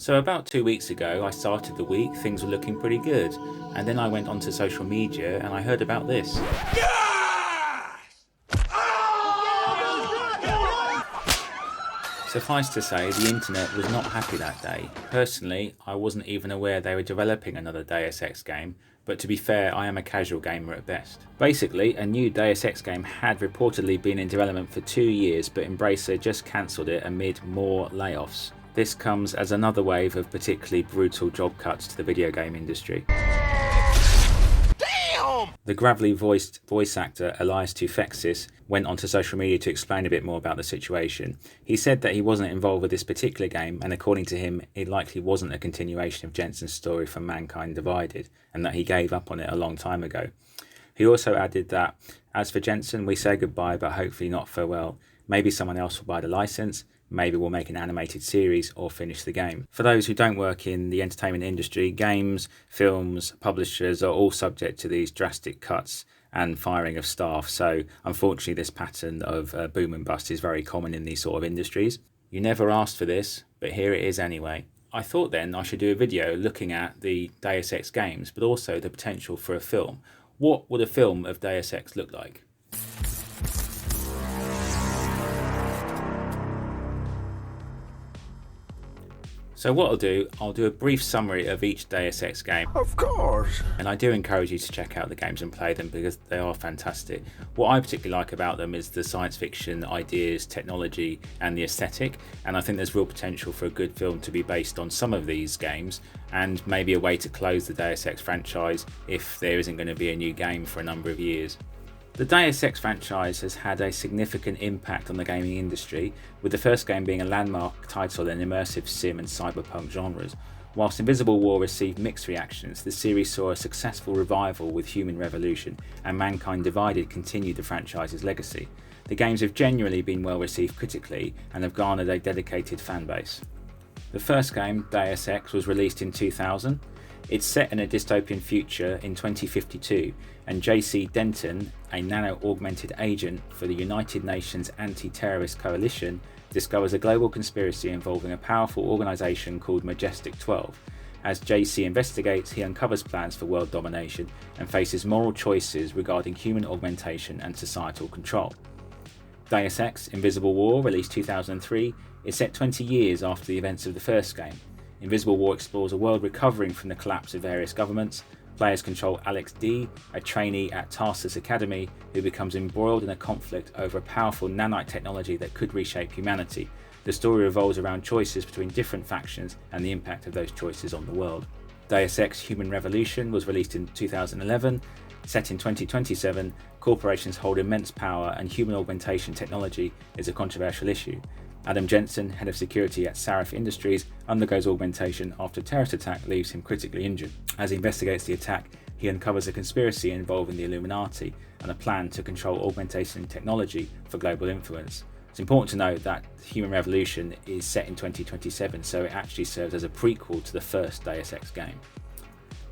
So about 2 weeks ago, I started the week, things were looking pretty good. And then I went onto social media and I heard about this. Suffice to say, the internet was not happy that day. Personally, I wasn't even aware they were developing another Deus Ex game, but to be fair, I am a casual gamer at best. Basically, a new Deus Ex game had reportedly been in development for 2 years, but Embracer just cancelled it amid more layoffs. This comes as another wave of particularly brutal job cuts to the video game industry. The gravelly voiced voice actor Elias Tufexis went onto social media to explain a bit more about the situation. He said that he wasn't involved with this particular game, and according to him, it likely wasn't a continuation of Jensen's story from Mankind Divided, and that he gave up on it a long time ago. He also added that, as for Jensen, we say goodbye but hopefully not farewell. Maybe someone else will buy the license, maybe we'll make an animated series or finish the game. For those who don't work in the entertainment industry, games, films, publishers are all subject to these drastic cuts and firing of staff. So unfortunately this pattern of boom and bust is very common in these sort of industries. You never asked for this, but here it is anyway. I thought then I should do a video looking at the Deus Ex games, but also the potential for a film. What would a film of Deus Ex look like? So what I'll do a brief summary of each Deus Ex game. Of course. And I do encourage you to check out the games and play them because they are fantastic. What I particularly like about them is the science fiction ideas, technology and the aesthetic. And I think there's real potential for a good film to be based on some of these games, and maybe a way to close the Deus Ex franchise if there isn't going to be a new game for a number of years. The Deus Ex franchise has had a significant impact on the gaming industry, with the first game being a landmark title in immersive sim and cyberpunk genres. Whilst Invisible War received mixed reactions, the series saw a successful revival with Human Revolution, and Mankind Divided continued the franchise's legacy. The games have genuinely been well received critically and have garnered a dedicated fan base. The first game, Deus Ex, was released in 2000. It's set in a dystopian future in 2052, and JC Denton, a nano-augmented agent for the United Nations Anti-Terrorist Coalition, discovers a global conspiracy involving a powerful organisation called Majestic 12. As JC investigates, he uncovers plans for world domination and faces moral choices regarding human augmentation and societal control. Deus Ex Invisible War, released 2003, is set 20 years after the events of the first game. Invisible War explores a world recovering from the collapse of various governments. Players control Alex D, a trainee at Tarsus Academy who becomes embroiled in a conflict over a powerful nanite technology that could reshape humanity. The story revolves around choices between different factions and the impact of those choices on the world. Deus Ex Human Revolution was released in 2011. Set in 2027, corporations hold immense power and human augmentation technology is a controversial issue. Adam Jensen, head of security at Sarif Industries, undergoes augmentation after a terrorist attack leaves him critically injured. As he investigates the attack, he uncovers a conspiracy involving the Illuminati and a plan to control augmentation technology for global influence. It's important to note that Human Revolution is set in 2027, so it actually serves as a prequel to the first Deus Ex game.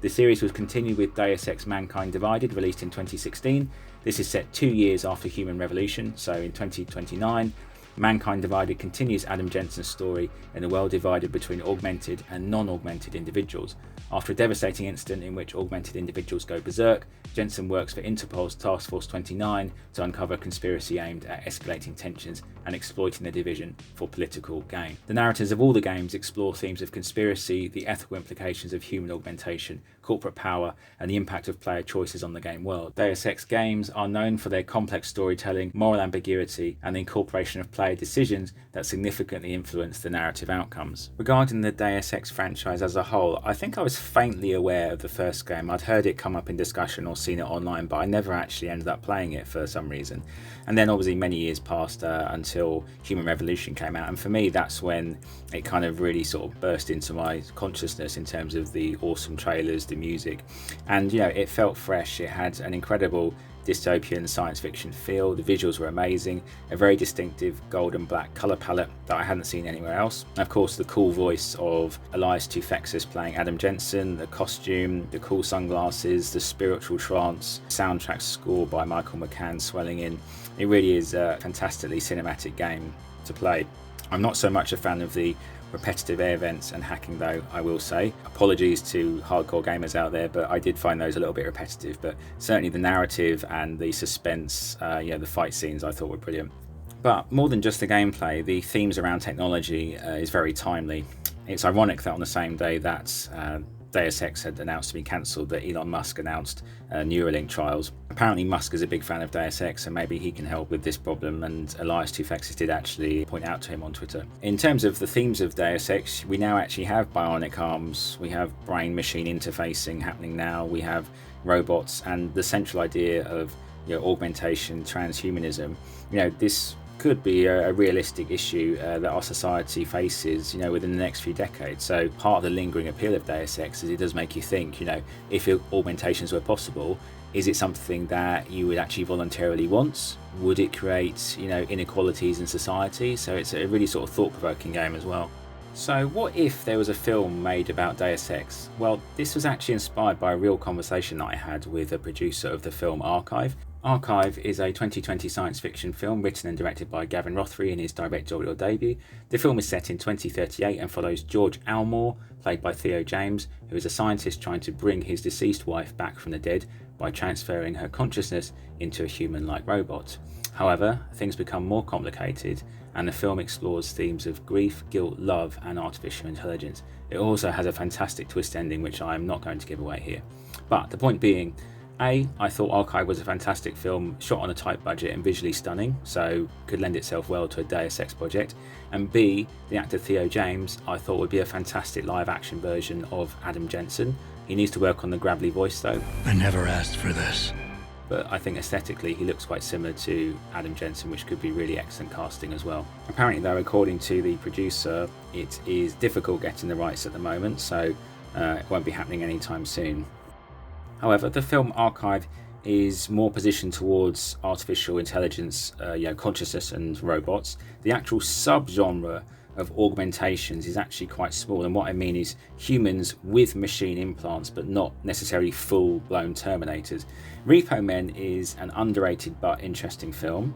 The series was continued with Deus Ex Mankind Divided, released in 2016. This is set 2 years after Human Revolution, so in 2029. Mankind Divided continues Adam Jensen's story in a world divided between augmented and non-augmented individuals. After a devastating incident in which augmented individuals go berserk, Jensen works for Interpol's Task Force 29 to uncover a conspiracy aimed at escalating tensions and exploiting the division for political gain. The narratives of all the games explore themes of conspiracy, the ethical implications of human augmentation, corporate power, and the impact of player choices on the game world. Deus Ex games are known for their complex storytelling, moral ambiguity, and the incorporation of player decisions that significantly influence the narrative outcomes. Regarding the Deus Ex franchise as a whole, I think I was faintly aware of the first game. I'd heard it come up in discussion or seen it online, but I never actually ended up playing it for some reason. And then obviously many years passed until Human Revolution came out, and for me that's when it kind of really sort of burst into my consciousness in terms of the awesome trailers, the music, and it felt fresh. It had an incredible dystopian science fiction feel. The visuals were amazing, a very distinctive gold and black colour palette that I hadn't seen anywhere else. And of course the cool voice of Elias Tufexis playing Adam Jensen, the costume, the cool sunglasses, the spiritual trance, soundtrack score by Michael McCann swelling in. It really is a fantastically cinematic game to play. I'm not so much a fan of the repetitive events and hacking, though, I will say. Apologies to hardcore gamers out there, but I did find those a little bit repetitive. But certainly the narrative and the suspense, the fight scenes, I thought were brilliant. But more than just the gameplay, the themes around technology is very timely. It's ironic that on the same day that Deus Ex had announced to be cancelled, that Elon Musk announced Neuralink trials. Apparently Musk is a big fan of Deus Ex, so maybe he can help with this problem, and Elias Toufexis did actually point out to him on Twitter. In terms of the themes of Deus Ex, we now actually have bionic arms, we have brain-machine interfacing happening now, we have robots, and the central idea of augmentation, transhumanism. This could be a realistic issue that our society faces, within the next few decades. So part of the lingering appeal of Deus Ex is it does make you think, if augmentations were possible, is it something that you would actually voluntarily want? Would it create, inequalities in society? So it's a really sort of thought-provoking game as well. So what if there was a film made about Deus Ex? Well, this was actually inspired by a real conversation that I had with a producer of the film Archive. Archive is a 2020 science fiction film written and directed by Gavin Rothery in his directorial debut. The film is set in 2038 and follows George Almore, played by Theo James, who is a scientist trying to bring his deceased wife back from the dead by transferring her consciousness into a human-like robot. However, things become more complicated, and the film explores themes of grief, guilt, love, and artificial intelligence. It also has a fantastic twist ending, which I am not going to give away here. But the point being, I thought Archive was a fantastic film, shot on a tight budget and visually stunning, so could lend itself well to a Deus Ex project. And B, the actor Theo James, I thought would be a fantastic live-action version of Adam Jensen. He needs to work on the gravelly voice, though. I never asked for this. But I think aesthetically he looks quite similar to Adam Jensen, which could be really excellent casting as well. Apparently, though, according to the producer, it is difficult getting the rights at the moment, so it won't be happening anytime soon. However, the film Archive is more positioned towards artificial intelligence, consciousness and robots. The actual subgenre of augmentations is actually quite small, and what I mean is humans with machine implants, but not necessarily full-blown Terminators. Repo Men is an underrated but interesting film.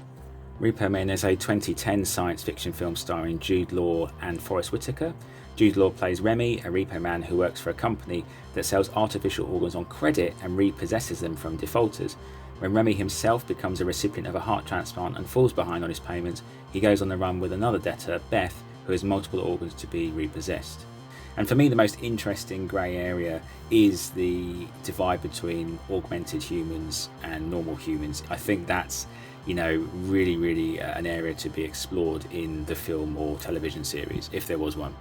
Repo Men is a 2010 science fiction film starring Jude Law and Forest Whitaker. Jude Law plays Remy, a repo man who works for a company that sells artificial organs on credit and repossesses them from defaulters. When Remy himself becomes a recipient of a heart transplant and falls behind on his payments, he goes on the run with another debtor, Beth, who has multiple organs to be repossessed. And for me, the most interesting grey area is the divide between augmented humans and normal humans. I think that's really an area to be explored in the film or television series, if there was one.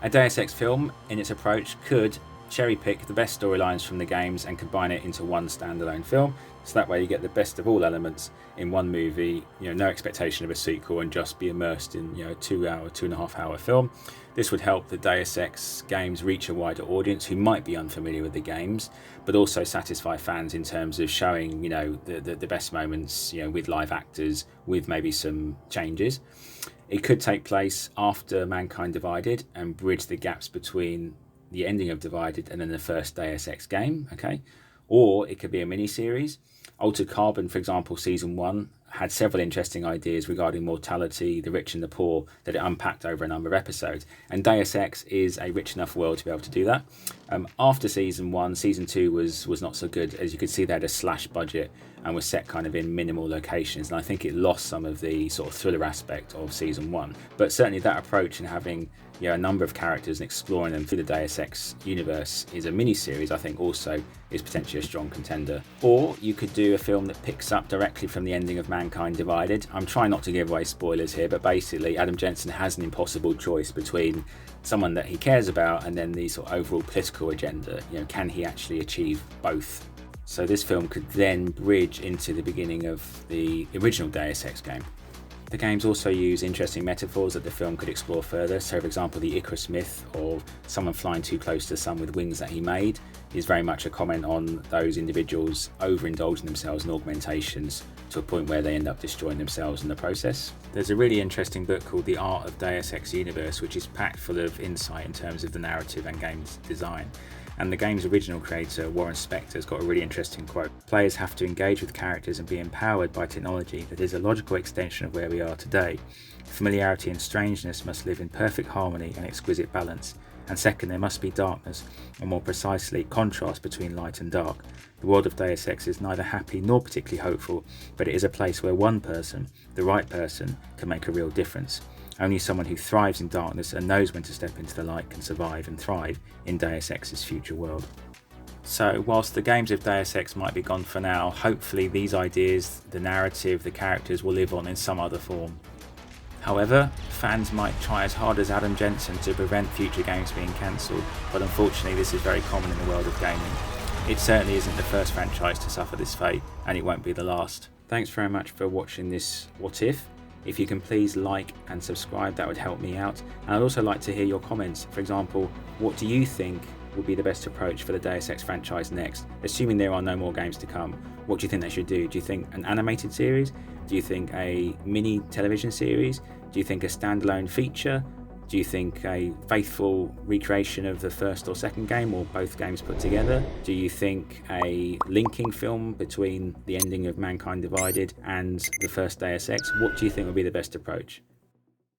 A Deus Ex film, in its approach, could cherry pick the best storylines from the games and combine it into one standalone film, so that way you get the best of all elements in one movie, no expectation of a sequel, and just be immersed in a 2.5 hour film. This would help the Deus Ex games reach a wider audience who might be unfamiliar with the games, but also satisfy fans in terms of showing the best moments with live actors, with maybe some changes. It could take place after Mankind Divided and bridge the gaps between the ending of Divided and then the first Deus Ex game, okay? Or it could be a mini-series. Altered Carbon, for example, Season 1, had several interesting ideas regarding mortality, the rich and the poor, that it unpacked over a number of episodes. And Deus Ex is a rich enough world to be able to do that. After Season 1, Season 2 was not so good. As you could see, they had a slash budget and was set kind of in minimal locations. And I think it lost some of the sort of thriller aspect of Season 1. But certainly that approach and having a number of characters and exploring them through the Deus Ex universe is a mini-series, I think also is potentially a strong contender. Or you could do a film that picks up directly from the ending of Mankind Divided. I'm trying not to give away spoilers here, but basically Adam Jensen has an impossible choice between someone that he cares about and then the sort of overall political agenda. Can he actually achieve both? So this film could then bridge into the beginning of the original Deus Ex game. The games also use interesting metaphors that the film could explore further. So, for example, the Icarus myth, or someone flying too close to the sun with wings that he made, is very much a comment on those individuals overindulging themselves in augmentations to a point where they end up destroying themselves in the process. There's a really interesting book called The Art of Deus Ex Universe, which is packed full of insight in terms of the narrative and games design. And the game's original creator, Warren Spector, has got a really interesting quote. Players have to engage with characters and be empowered by technology that is a logical extension of where we are today. Familiarity and strangeness must live in perfect harmony and exquisite balance. And second, there must be darkness, or more precisely, contrast between light and dark. The world of Deus Ex is neither happy nor particularly hopeful, but it is a place where one person, the right person, can make a real difference. Only someone who thrives in darkness and knows when to step into the light can survive and thrive in Deus Ex's future world. So whilst the games of Deus Ex might be gone for now, hopefully these ideas, the narrative, the characters will live on in some other form. However, fans might try as hard as Adam Jensen to prevent future games being cancelled, but unfortunately this is very common in the world of gaming. It certainly isn't the first franchise to suffer this fate, and it won't be the last. Thanks very much for watching this What If. If you can please like and subscribe, that would help me out. And I'd also like to hear your comments. For example, what do you think would be the best approach for the Deus Ex franchise next? Assuming there are no more games to come, what do you think they should do? Do you think an animated series? Do you think a mini television series? Do you think a standalone feature? Do you think a faithful recreation of the first or second game, or both games put together? Do you think a linking film between the ending of Mankind Divided and the first Deus Ex? What do you think would be the best approach?